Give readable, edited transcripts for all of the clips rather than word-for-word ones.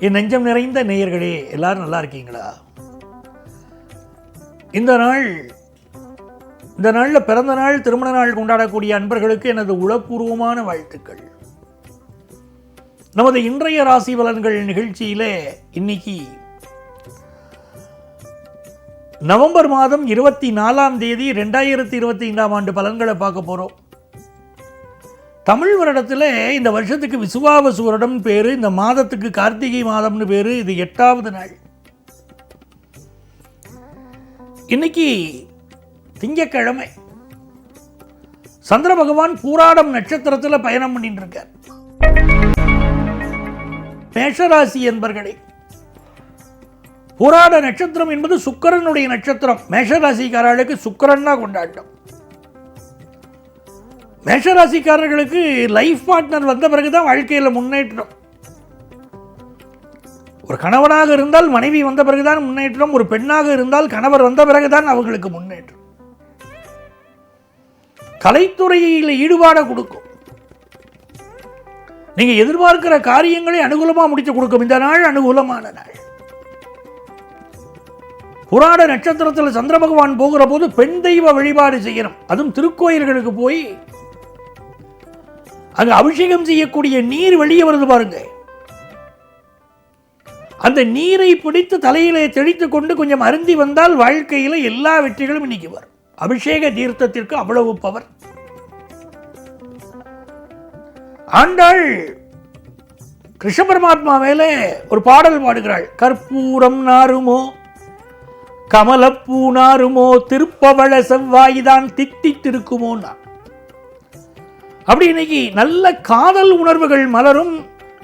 என் நெஞ்சம் நிறைந்த நேயர்களே, எல்லாரும் நல்லா இருக்கீங்களா? இந்த நாளில் பிறந்த நாள், திருமண நாள் கொண்டாடக்கூடிய அன்பர்களுக்கு எனது உளப்பூர்வமான வாழ்த்துக்கள். நமது இன்றைய ராசி பலன்கள் நிகழ்ச்சியிலே இன்னைக்கு நவம்பர் மாதம் 24ஆம் தேதி 2025ஆம் ஆண்டு பலன்களை பார்க்க போகிறோம். தமிழ் வருடத்தில் இந்த வருஷத்துக்கு விசுவாவசு வருடம் பேர், இந்த மாதத்துக்கு கார்த்திகை மாதம்னு பேர். இது 8வது நாள். இன்னைக்கு திங்கக்கிழமை. சந்திர பகவான் பூராடம் நட்சத்திரத்தில் பயணம் பண்ணிட்டு இருக்கார். மேஷராசி என்பர்களே, பூராட நட்சத்திரம் என்பது சுக்கிரனுடைய நட்சத்திரம். மேஷராசிக்காரர்களுக்கு சுக்கிரன்னா கொண்டாட்டம். மேஷராசிக்காரர்களுக்கு லைஃப் பார்ட்னர் வந்த பிறகுதான் வாழ்க்கையில் முன்னேற்றம். ஒரு கணவனாக இருந்தால் மனைவி வந்த பிறகுதான் முன்னேற்றம். ஒரு பெண்ணாக இருந்தால் கணவர் வந்த பிறகுதான் அவர்களுக்கு முன்னேற்றம். கலைத்துறையில் ஈடுபாடு கொடுக்கும். நீங்க எதிர்பார்க்கிற காரியங்களை அனுகூலமா முடித்து கொடுக்கும். இந்த நாள் அனுகூலமான நாள். புராட நட்சத்திரத்தில் சந்திர பகவான் போகிற போது பெண் தெய்வ வழிபாடு செய்யணும். அதுவும் திருக்கோயில்களுக்கு போய் அங்கு அபிஷேகம் செய்யக்கூடிய நீர் வெளியே வருது பாருங்க. அந்த நீரை பிடித்து தலையிலே தெளித்துக் கொண்டு கொஞ்சம் அருந்தி வந்தால் வாழ்க்கையில் எல்லா வெற்றிகளும் இன்னைக்கு வரும். அபிஷேக தீர்த்தத்திற்கு அவ்வளவு பவர். ஆண்டாள் கிருஷ்ண பரமாத்மா மேலே ஒரு பாடல் பாடுகிறாள். கற்பூரம் நாருமோ கமலப்பூ நாருமோ திருப்பவள செவ்வாய்தான் தித்தித்திருக்குமோ. அப்படி இன்னைக்கு நல்ல காதல் உணர்வுகள் மலரும்.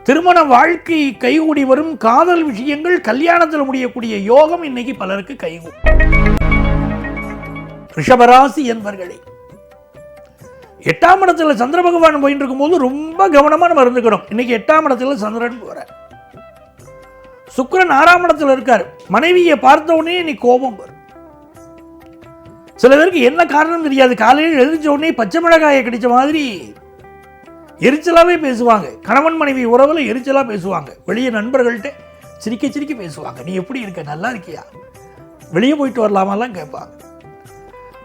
திருமண வாழ்க்கை கைகூடி வரும். காதல் விஷயங்கள் கல்யாணத்தில் முடியக்கூடிய யோகம் இன்னைக்கு பலருக்கு கைகூடும். ரிஷபராசி என்பர்களே, 8ஆம் இடத்துல சந்திர பகவான் போயிட்டு இருக்கும்போது ரொம்ப கவனமா நம்ம இருந்துக்கணும். இன்னைக்கு 8ஆம் இடத்துல சந்திரன் போற. சுக்கிரன் 6ஆம் இடத்துல இருக்கார். மனைவியை பார்த்த உடனே இன்னைக்கு கோபம் வரும். சில பேருக்கு என்ன காரணம் தெரியாது. காலையில் எழுதிச்ச உடனே பச்சை மிளகாயை கடிச்ச மாதிரி எரிச்சலாவே பேசுவாங்க. கணவன் மனைவி உறவுல எரிச்சலா பேசுவாங்க. வெளியே நண்பர்கள்ட்ட சிரிக்க சிரிக்க பேசுவாங்க. நீ எப்படி இருக்க, நல்லா இருக்கியா, வெளியே போயிட்டு வரலாமெல்லாம் கேட்பாங்க.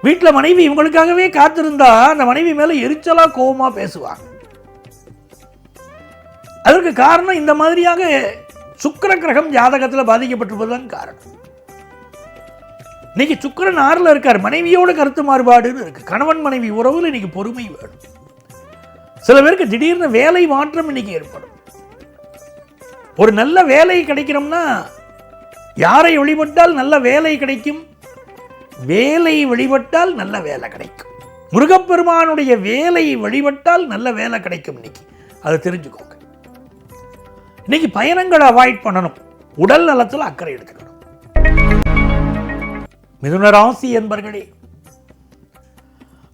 வீட்டில் மனைவி இவங்களுக்காகவே காத்திருந்தா அந்த மனைவி மேல எரிச்சலா கோபமா பேசுவாங்க. அதற்கு காரணம் இந்த மாதிரியாக சுக்கிர கிரகம் ஜாதகத்தில் பாதிக்கப்பட்டிருப்பதுதான் காரணம். இன்னைக்கு சுக்கிரன் 6ல் இருக்கார். மனைவியோட கருத்து மாறுபாடுன்னு இருக்கு. கணவன் மனைவி உறவுல இன்னைக்கு பொறுமை வேணும். சில பேருக்கு திடீர்னு வேலை மாற்றம் இன்னைக்கு ஏற்படும். ஒரு நல்ல வேலை கிடைக்கணும்னா யாரை வழிபட்டால் நல்ல வேலை கிடைக்கும்? வேலை வழிபட்டால் நல்ல வேலை கிடைக்கும். முருகப்பெருமானுடைய வேலை வழிபட்டால் நல்ல வேலை கிடைக்கும். இன்னைக்கு அதை தெரிஞ்சுக்கோங்க. இன்னைக்கு பயணங்களை அவாய்ட் பண்ணணும். உடல் நலத்தில் அக்கறை எடுத்துக்கணும். மிதுன ராசி என்பர்களே,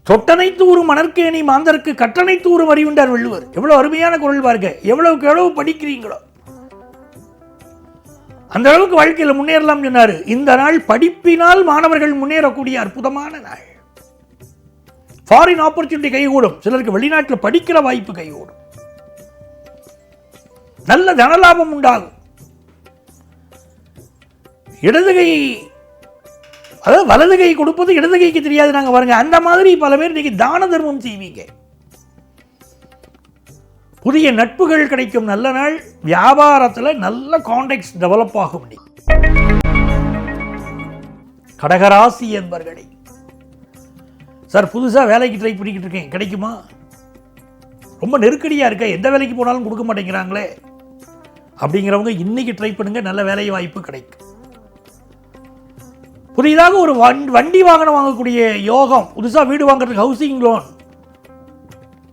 தொட்டனை தூரும் மணற்கேணி மாந்தருக்கு கட்டணை தூரும் அறிவுண்டார் வள்ளுவர். எவ்வளவு அருமையான குரல் பாருங்க. எவ்வளவுக்கு எவ்வளவு படிக்கிறீங்களோ அந்த அளவுக்கு வாழ்க்கையில் முன்னேறலாம் சொன்னாரு. இந்த நாள் படிப்பினால் மாணவர்கள் முன்னேறக்கூடிய அற்புதமான நாள். ஃபாரின் ஆப்பர்ச்சுனிட்டி கைகூடும். சிலருக்கு வெளிநாட்டில் படிக்கிற வாய்ப்பு கைகூடும். நல்ல தனலாபம் உண்டாகும். இடதுகை, அதாவது வலது கை கொடுப்பது இடது கைக்கு தெரியாது. நாங்கள் பாருங்க, அந்த மாதிரி பல பேர் இன்னைக்கு தான தர்மம் செய்வீங்க. புதிய நட்புகள் கிடைக்கும் நல்ல நாள். வியாபாரத்தில் நல்ல கான்டாக்ட்ஸ் டெவலப் ஆகும். கடகராசி என்பர்களே, சார் புதுசாக வேலைக்கு ட்ரை பண்ணிக்கிட்டு இருக்கேன், கிடைக்குமா? ரொம்ப நெருக்கடியாக இருக்க, எந்த வேலைக்கு போனாலும் கொடுக்க மாட்டேங்கிறாங்களே அப்படிங்கிறவங்க இன்னைக்கு ட்ரை பண்ணுங்க. நல்ல வேலை வாய்ப்பு கிடைக்கும். புதிதாக ஒரு வண்டி வாகனம் வாங்கக்கூடிய யோகம், புதுசாக வீடு வாங்குறதுக்கு ஹவுசிங் லோன்,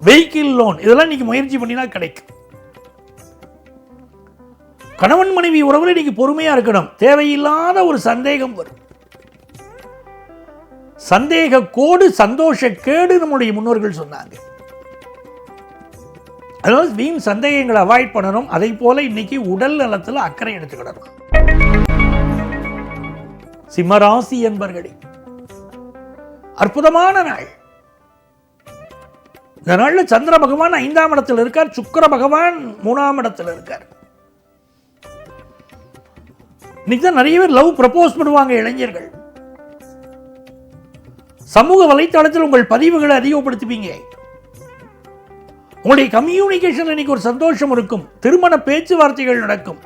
வெஹிக்கிள் லோன், இதெல்லாம் இன்னைக்கு முயற்சி பண்ணினா கிடைக்கும். கணவன் மனைவி உறவுல இன்னைக்கு பொறுமையா இருக்கணும். தேவையில்லாத ஒரு சந்தேகம் வரும். சந்தேக கோடு சந்தோஷ கேடு நம்முடைய முன்னோர்கள் சொன்னாங்க. அதாவது வீண் சந்தேகங்களை அவாய்ட் பண்ணணும். அதை போல இன்னைக்கு உடல் நலத்தில் அக்கறை எடுத்துக்கிடணும். சிம்மராசி என்பர்களே, அற்புதமான நாள். இந்த நாளில் சந்திர பகவான் 5ஆம் இடத்தில் இருக்கார். சுக்கிர பகவான் 3ஆம் இடத்தில் இருக்கார். இன்னைக்கு தான் நிறைய பேர் லவ் ப்ரப்போஸ் பண்ணுவாங்க இளைஞர்கள். சமூக வலைத்தளத்தில் உங்கள் பதிவுகளை அதிகப்படுத்துவீங்க. உங்களுடைய கம்யூனிகேஷன் இன்னைக்கு ஒரு சந்தோஷம் இருக்கும். திருமண பேச்சுவார்த்தைகள் நடக்கும்.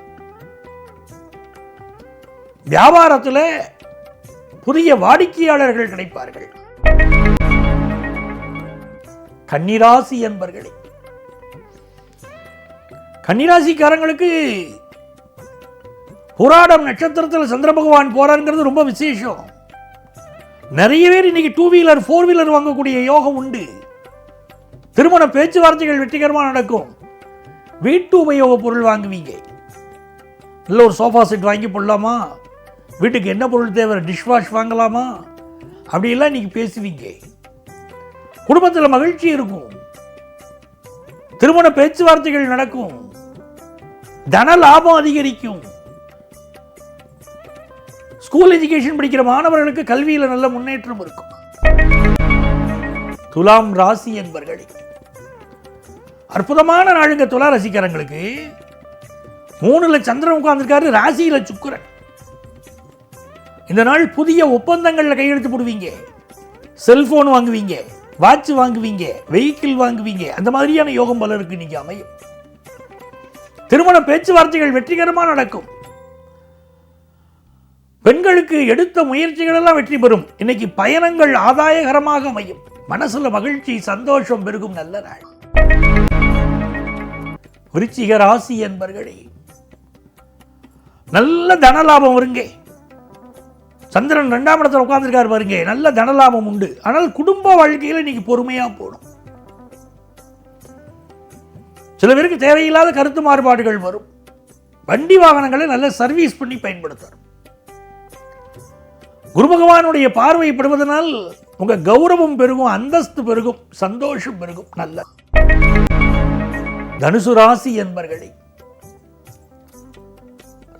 வியாபாரத்தில் புதிய வாடிக்கையாளர்கள் கிடைப்பார்கள். கன்னிராசி என்பர்களே, கன்னிராசிக்காரங்களுக்கு புராடம் நட்சத்திரத்தில் சந்திர பகவான் போறாருங்கிறது ரொம்ப விசேஷம். நிறைய பேர் இன்னைக்கு 2 வீலர் 4 வீலர் வாங்கக்கூடிய யோகம் உண்டு. திருமண பேச்சுவார்த்தைகள் வெற்றிகரமாக நடக்கும். வீட்டு உபயோக பொருள் வாங்குவீங்க. இல்லை ஒரு சோஃபா செட் வாங்கி போடலாமா, வீட்டுக்கு என்ன பொருள் தேவை, டிஷ்வாஷ் வாங்கலாமா, அப்படியெல்லாம் இன்னைக்கு பேசுவீங்க. குடும்பத்தில் மகிழ்ச்சி இருக்கும். திருமண பேச்சுவார்த்தைகள் நடக்கும். தன லாபம் அதிகரிக்கும். ஸ்கூல் எஜுகேஷன் படிக்கிற மாணவர்களுக்கு கல்வியில் நல்ல முன்னேற்றம் இருக்கும். துலாம் ராசி என்பர்களே, அற்புதமான நாளுங்க. துலா ராசிக்காரங்களுக்கு 3ல் சந்திரன் உட்கார்ந்திருக்காரு, ராசியில சுக்கிரன். இந்த நாள் புதிய ஒப்பந்தங்கள்ல கையெழுத்து போடுவீங்க. செல்போன் வாங்குவீங்க, வாட்ச் வாங்குவீங்க, வெஹிக்கிள் வாங்குவீங்க. அந்த மாதிரியான யோகம் பலருக்கு இன்னைக்கு அமையும். திருமண பேச்சுவார்த்தைகள் வெற்றிகரமாக நடக்கும். பெண்களுக்கு எடுத்த முயற்சிகள் எல்லாம் வெற்றி பெறும். இன்னைக்கு பயணங்கள் ஆதாயகரமாக அமையும். மனசுல மகிழ்ச்சி, சந்தோஷம் பெருகும் நல்ல நாள். விருச்சிக ராசி என்பர்களே, நல்ல தனலாபம் வருங்க. சந்திரன் 2ஆம் இடத்துல உட்கார்ந்துருக்காரு பாருங்க, நல்ல தனலாபம் உண்டு. ஆனால் குடும்ப வாழ்க்கையில் இன்னைக்கு பொறுமையா போடும். சில பேருக்கு தேவையில்லாத கருத்து மாறுபாடுகள் வரும். வண்டி வாகனங்களை நல்ல சர்வீஸ் பண்ணி பயன்படுத்தணும். குரு பகவானுடைய பார்வைப்படுவதனால் உங்க கௌரவம் பெருகும், அந்தஸ்து பெருகும், சந்தோஷம் பெருகும். நல்ல தனுசு ராசி என்பர்களே,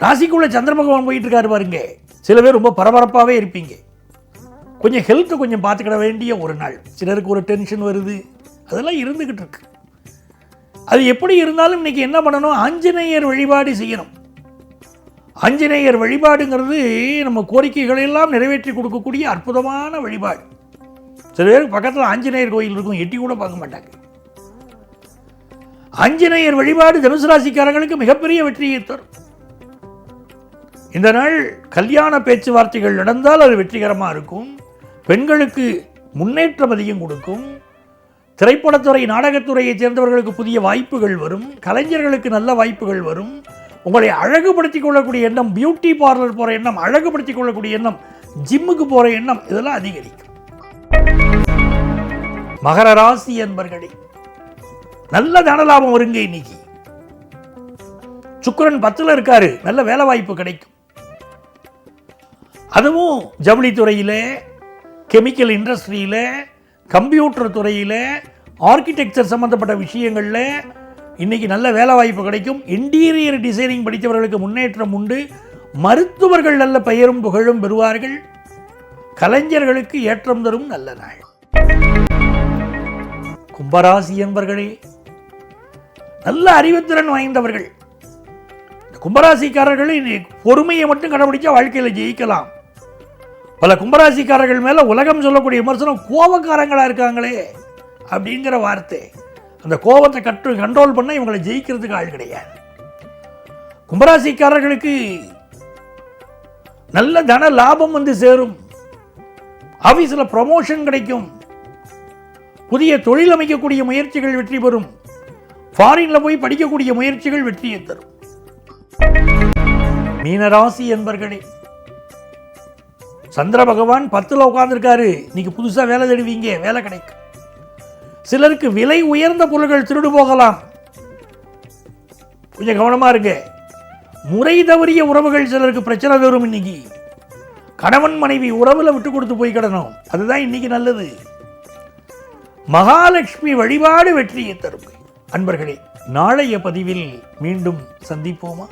ராசிக்குள்ள சந்திர பகவான் போயிட்டு இருக்காரு பாருங்க. சில பேர் ரொம்ப பரபரப்பாகவே இருப்பீங்க. கொஞ்சம் ஹெல்த்தை கொஞ்சம் பார்த்துக்கிட வேண்டிய ஒரு நாள். சிலருக்கு ஒரு டென்ஷன் வருது, அதெல்லாம் இருந்துகிட்டு இருக்கு. அது எப்படி இருந்தாலும் இன்னைக்கு என்ன பண்ணணும், ஆஞ்சநேயர் வழிபாடு செய்யணும். ஆஞ்சநேயர் வழிபாடுங்கிறது நம்ம கோரிக்கைகளை எல்லாம் நிறைவேற்றி கொடுக்கக்கூடிய அற்புதமான வழிபாடு. சில பேருக்கு பக்கத்தில் ஆஞ்சநேயர் கோயில் இருக்கும், எட்டி கூட பார்க்க மாட்டாங்க. ஆஞ்சநேயர் வழிபாடு தனுசு ராசிக்காரங்களுக்கு மிகப்பெரிய வெற்றியை தரும். இந்த நாள் கல்யாண பேச்சுவார்த்தைகள் நடந்தால் அது வெற்றிகரமாக இருக்கும். பெண்களுக்கு முன்னேற்றம் அதிகம் கொடுக்கும். திரைப்படத்துறை, நாடகத்துறையைச் சேர்ந்தவர்களுக்கு புதிய வாய்ப்புகள் வரும். கலைஞர்களுக்கு நல்ல வாய்ப்புகள் வரும். உங்களை அழகுபடுத்திக் கொள்ளக்கூடிய எண்ணம், பியூட்டி பார்லர் போகிற எண்ணம், அழகுபடுத்திக் கொள்ளக்கூடிய எண்ணம், ஜிம்முக்கு போகிற எண்ணம், இதெல்லாம் அதிகரிக்கும். மகர ராசி என்பர்களே, நல்ல தனலாபம் வருங்க. இன்னைக்கு சுக்கிரன் 10ல் இருக்காரு, நல்ல வேலை வாய்ப்பு கிடைக்கும். அதுவும் ஜவுளி துறையில், கெமிக்கல் இண்டஸ்ட்ரியில், கம்ப்யூட்டர் துறையில், ஆர்கிடெக்சர் சம்பந்தப்பட்ட விஷயங்களில் இன்னைக்கு நல்ல வேலை வாய்ப்பு கிடைக்கும். இன்டீரியர் டிசைனிங் படித்தவர்களுக்கு முன்னேற்றம் உண்டு. மருத்துவர்கள் நல்ல பெயரும் புகழும் பெறுவார்கள். கலைஞர்களுக்கு ஏற்றம் தரும் நல்ல நாள். கும்பராசி என்பர்களே, நல்ல அறிவுத்திறன் வாய்ந்தவர்கள். கும்பராசிக்காரர்கள் பொறுமையை மட்டும் கடைபிடிச்சா வாழ்க்கையில் ஜெயிக்கலாம். பல கும்பராசிக்காரர்கள் மேல உலகம் சொல்லக்கூடிய விமர்சனம், கோபக்காரங்களா இருக்காங்களே அப்படிங்கிற வார்த்தை. அந்த கோபத்தை கண்ட்ரோல் பண்ண இவங்களை ஜெயிக்கிறதுக்கு ஆள் கிடையாது. கும்பராசிக்காரர்களுக்கு நல்ல தன லாபம் வந்து சேரும். ஆபீஸில் ப்ரமோஷன் கிடைக்கும். புதிய தொழில் அமைக்கக்கூடிய முயற்சிகள் வெற்றி பெறும். ஃபாரின்ல போய் படிக்கக்கூடிய முயற்சிகள் வெற்றியை தரும். மீனராசி என்பர்களே, சந்திர பகவான் 10ல் உட்கார்ந்துருக்காரு. இன்னைக்கு புதுசா வேலை தேடுவீங்க, வேலை கிடைக்கும். சிலருக்கு விலை உயர்ந்த பொருட்கள் திருடு போகலாம், கொஞ்சம் கவனமா இருங்க. முறை தவறிய உறவுகள் சிலருக்கு பிரச்சனை வரும். இன்னைக்கு கணவன் மனைவி உறவுல விட்டு கொடுத்து போய் கிடணும், அதுதான் இன்னைக்கு நல்லது. மகாலட்சுமி வழிபாடு வெற்றியை தரும். அன்பர்களே, நாளைய பதிவில் மீண்டும் சந்திப்போமா?